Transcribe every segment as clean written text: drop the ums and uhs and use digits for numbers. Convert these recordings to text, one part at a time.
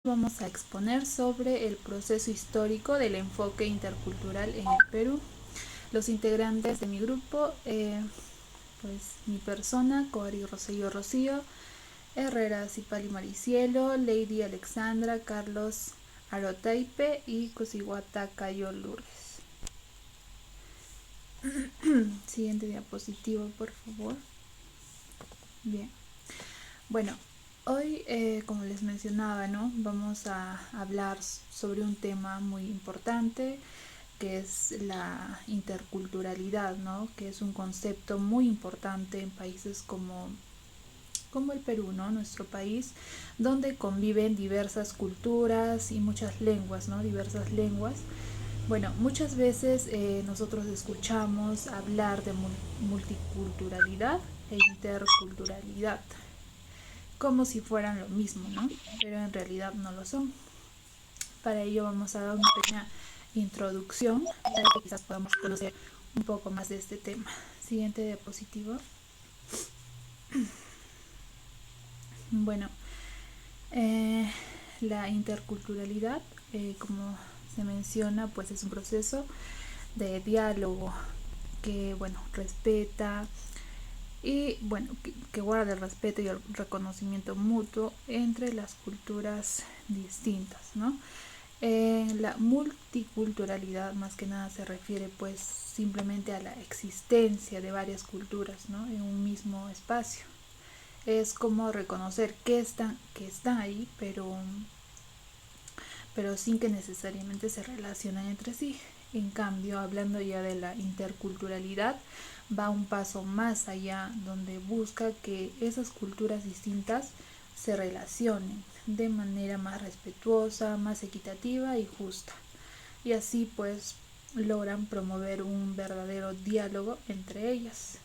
Vamos a exponer sobre el proceso histórico del enfoque intercultural en el Perú. Los integrantes de mi grupo, pues mi persona, Cory Rosselló Rocío, Herrera Cipali Maricielo, Lady Alexandra, Carlos Arotaipe y Cosiguata Cayo Lourdes. Siguiente diapositiva, por favor. Bien. Bueno, hoy, como les mencionaba, ¿no? Vamos a hablar sobre un tema muy importante que es la interculturalidad, ¿no? Que es un concepto muy importante en países como el Perú, ¿no? Nuestro país, donde conviven diversas culturas y muchas lenguas, ¿no? Diversas lenguas. Bueno, muchas veces nosotros escuchamos hablar de multiculturalidad e interculturalidad como si fueran lo mismo, ¿no? Pero en realidad no lo son. Para ello vamos a dar una pequeña introducción para que quizás podamos conocer un poco más de este tema. Siguiente diapositiva. Bueno, eh, la interculturalidad, como se menciona, pues es un proceso de diálogo que, bueno, respeta y, bueno, que guarda el respeto y el reconocimiento mutuo entre las culturas distintas, ¿no? La multiculturalidad más que nada se refiere pues simplemente a la existencia de varias culturas, ¿no? En un mismo espacio. Es como reconocer que están ahí, pero sin que necesariamente se relacionen entre sí. En cambio, hablando ya de la interculturalidad, va un paso más allá, donde busca que esas culturas distintas se relacionen de manera más respetuosa, más equitativa y justa. Y así pues logran promover un verdadero diálogo entre ellas.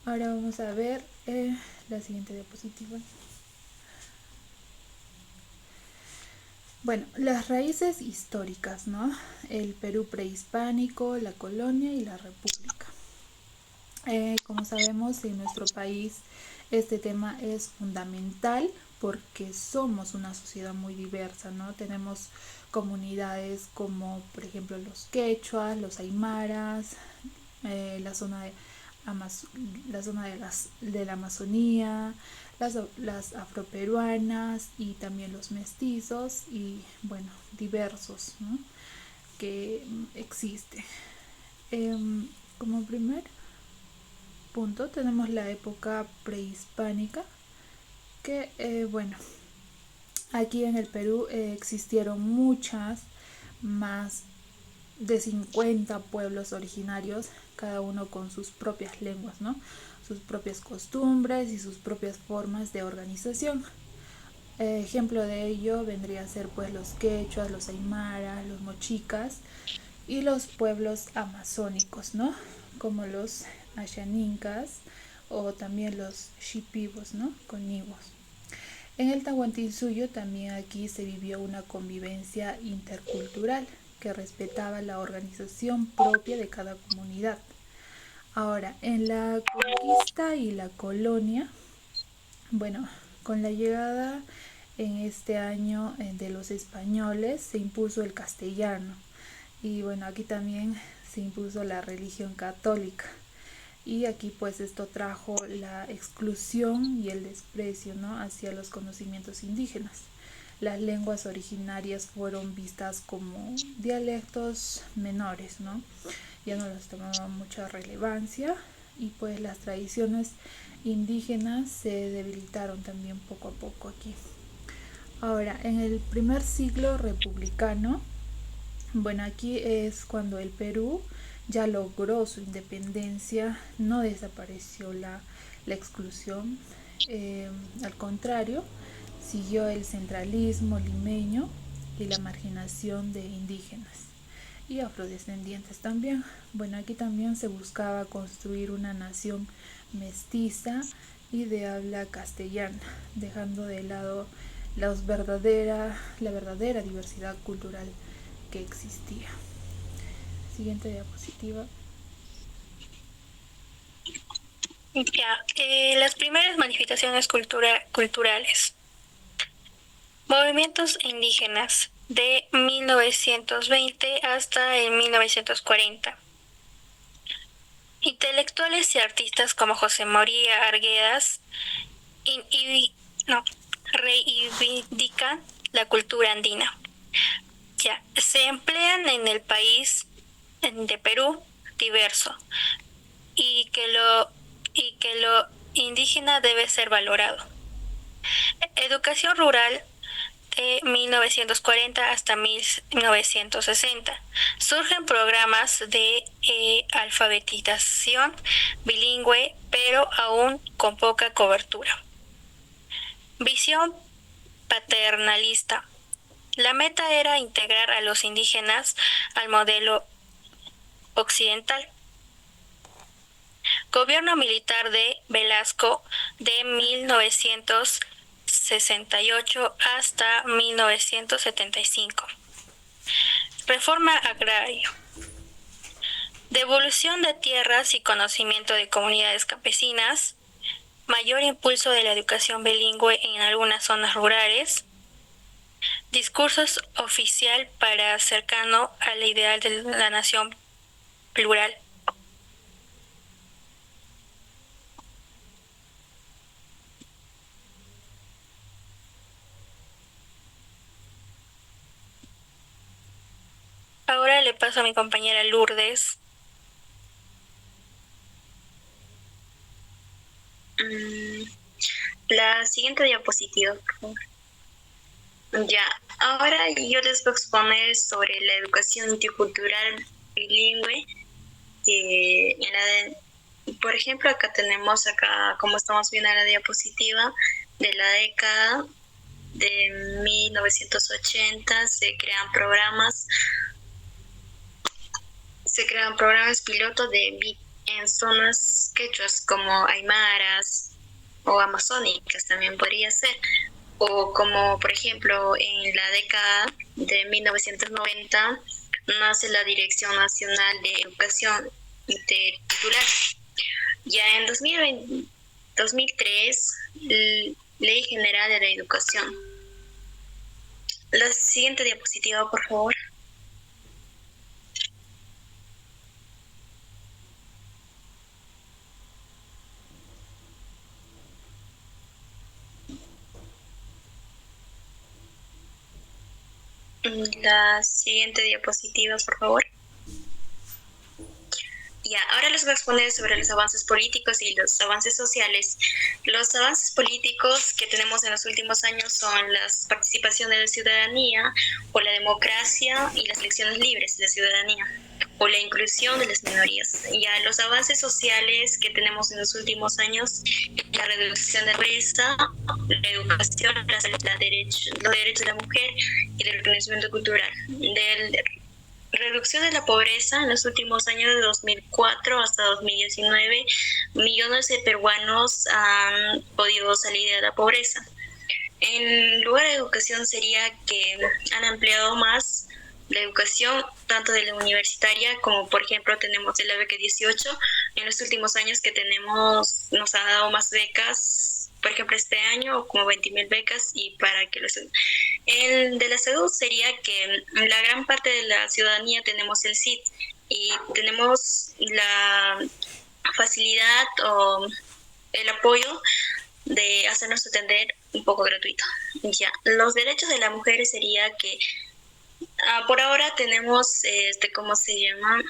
Ahora vamos a ver la siguiente diapositiva. Bueno, las raíces históricas, ¿no? El Perú prehispánico, la colonia y la república. Como sabemos, en nuestro país este tema es fundamental porque somos una sociedad muy diversa, ¿no? Tenemos comunidades como, por ejemplo, los quechuas, los aymaras, la zona de la zona de la Amazonía, las afroperuanas y también los mestizos y, bueno, diversos, ¿no? Que existe. Como primer punto tenemos la época prehispánica, que, bueno, aquí en el Perú existieron muchas más de 50 pueblos originarios, cada uno con sus propias lenguas, ¿no? Sus propias costumbres y sus propias formas de organización. Ejemplo de ello vendría a ser pues los quechuas, los aymaras, los mochicas y los pueblos amazónicos, ¿no? Como los ashanincas o también los shipibos, ¿no? Coniguos. En el Tahuantinsuyo también aquí se vivió una convivencia intercultural que respetaba la organización propia de cada comunidad. Ahora, en la conquista y la colonia, bueno, con la llegada en este año de los españoles se impuso el castellano y bueno, aquí también se impuso la religión católica y aquí pues esto trajo la exclusión y el desprecio, ¿no? Hacia los conocimientos indígenas. Las lenguas originarias fueron vistas como dialectos menores, ¿no? Ya no les tomaban mucha relevancia y pues las tradiciones indígenas se debilitaron también poco a poco aquí. Ahora, en el primer siglo republicano, bueno, aquí es cuando el Perú ya logró su independencia, no desapareció la exclusión, al contrario, siguió el centralismo limeño y la marginación de indígenas y afrodescendientes también. Bueno, aquí también se buscaba construir una nación mestiza y de habla castellana, dejando de lado la verdadera diversidad cultural que existía. Siguiente diapositiva. Ya, las primeras manifestaciones culturales. movimientos indígenas de 1920 hasta el 1940. Intelectuales y artistas como José María Arguedas reivindican la cultura andina. Ya, se emplean en el país de Perú diverso y que lo indígena debe ser valorado. Educación rural de 1940 hasta 1960. Surgen programas de alfabetización bilingüe, pero aún con poca cobertura. Visión paternalista. La meta era integrar a los indígenas al modelo occidental. Gobierno militar de Velasco de 1968 hasta 1975. Reforma agraria. Devolución de tierras y conocimiento de comunidades campesinas. Mayor impulso de la educación bilingüe en algunas zonas rurales. Discursos oficial para cercano al ideal de la nación plural. Ahora le paso a mi compañera Lourdes. La siguiente diapositiva, por favor. Ya, ahora yo les voy a exponer sobre la educación intercultural bilingüe. Por ejemplo, acá tenemos, como estamos viendo en la diapositiva, de la década de 1980 se crean programas pilotos en zonas quechuas como aymaras o amazónicas también podría ser, o como por ejemplo en la década de 1990 nace la Dirección Nacional de Educación Intercultural. Ya en 2003, Ley General de la Educación. La siguiente diapositiva, por favor. La siguiente diapositiva, por favor. Ya, ahora les voy a exponer sobre los avances políticos y los avances sociales. Los avances políticos que tenemos en los últimos años son la participación de la ciudadanía, o la democracia y las elecciones libres de la ciudadanía, o la inclusión de las minorías. Ya, los avances sociales que tenemos en los últimos años, la reducción de la pobreza, la educación, los derechos de la mujer y el reconocimiento cultural. Reducción de la pobreza en los últimos años de 2004 hasta 2019, millones de peruanos han podido salir de la pobreza. En lugar de educación sería que han ampliado más la educación, tanto de la universitaria como, por ejemplo, tenemos el beca 18. En los últimos años que nos han dado más becas, por ejemplo, este año, como 20,000 becas, y para que el de la salud sería que la gran parte de la ciudadanía tenemos el CID y tenemos la facilidad o el apoyo de hacernos atender un poco gratuito. Ya, los derechos de las mujeres sería que por ahora tenemos, ¿cómo se llama?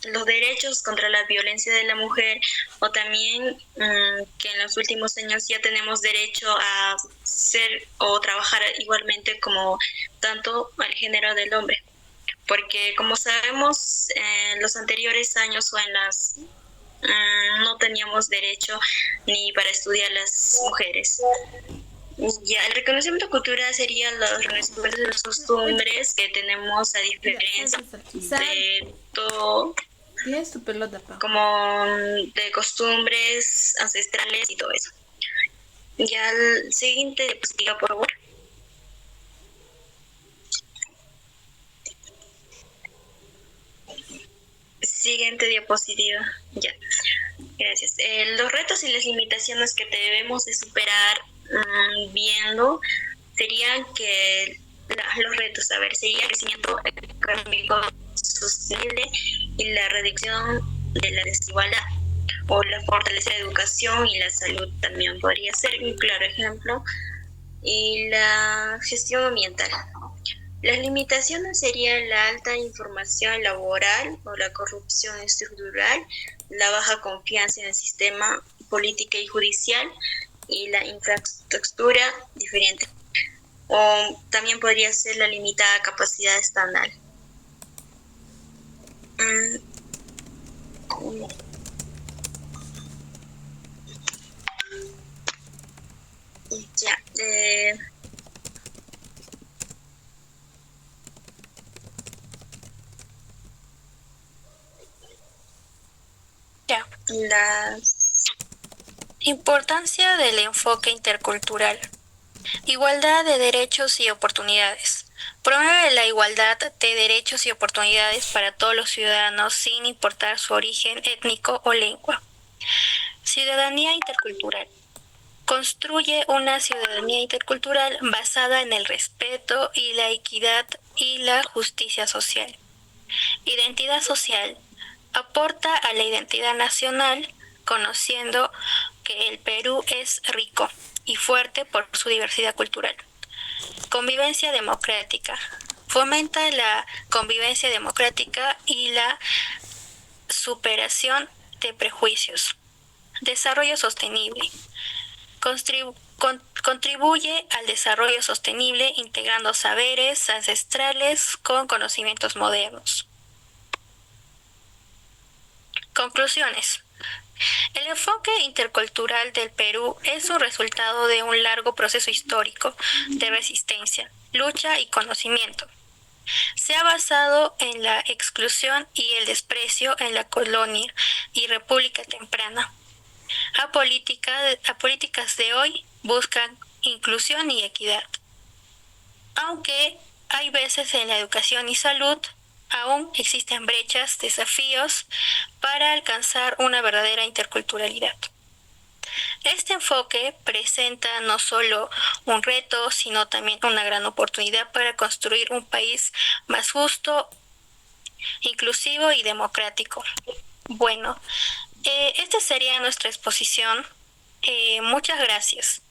Los derechos contra la violencia de la mujer, o también que en los últimos años ya tenemos derecho a ser o trabajar igualmente como tanto al género del hombre, porque como sabemos en los anteriores años o en las no teníamos derecho ni para estudiar las mujeres. Ya, el reconocimiento cultural sería los reconocimientos de las costumbres que tenemos a diferencia de todo, Tienes tu pelota, pa. como de costumbres ancestrales y todo eso. Ya, el siguiente diapositiva, por favor. Siguiente diapositiva. Ya, gracias. Los retos y las limitaciones que debemos de superar viendo serían que los retos, a ver, sería el crecimiento económico sostenible y la reducción de la desigualdad, o la fortaleza de la educación y la salud también podría ser un claro ejemplo, y la gestión ambiental. Las limitaciones serían la alta información laboral o la corrupción estructural, la baja confianza en el sistema político y judicial y la infraestructura diferente. O también podría ser la limitada capacidad estatal. Ya. Ya. La Importancia del enfoque intercultural. Igualdad de derechos y oportunidades. Promueve la igualdad de derechos y oportunidades para todos los ciudadanos sin importar su origen étnico o lengua. Ciudadanía intercultural. Construye una ciudadanía intercultural basada en el respeto y la equidad y la justicia social. Identidad social. Aporta a la identidad nacional, conociendo que el Perú es rico y fuerte por su diversidad cultural. Convivencia democrática. Fomenta la convivencia democrática y la superación de prejuicios. Desarrollo sostenible. Contribuye al desarrollo sostenible integrando saberes ancestrales con conocimientos modernos. Conclusiones. El enfoque intercultural del Perú es un resultado de un largo proceso histórico de resistencia, lucha y conocimiento. Se ha basado en la exclusión y el desprecio en la colonia y república temprana. A políticas de hoy buscan inclusión y equidad. Aunque hay veces en la educación y salud aún existen brechas, desafíos para alcanzar una verdadera interculturalidad. Este enfoque presenta no solo un reto, sino también una gran oportunidad para construir un país más justo, inclusivo y democrático. Bueno, esta sería nuestra exposición. Muchas gracias.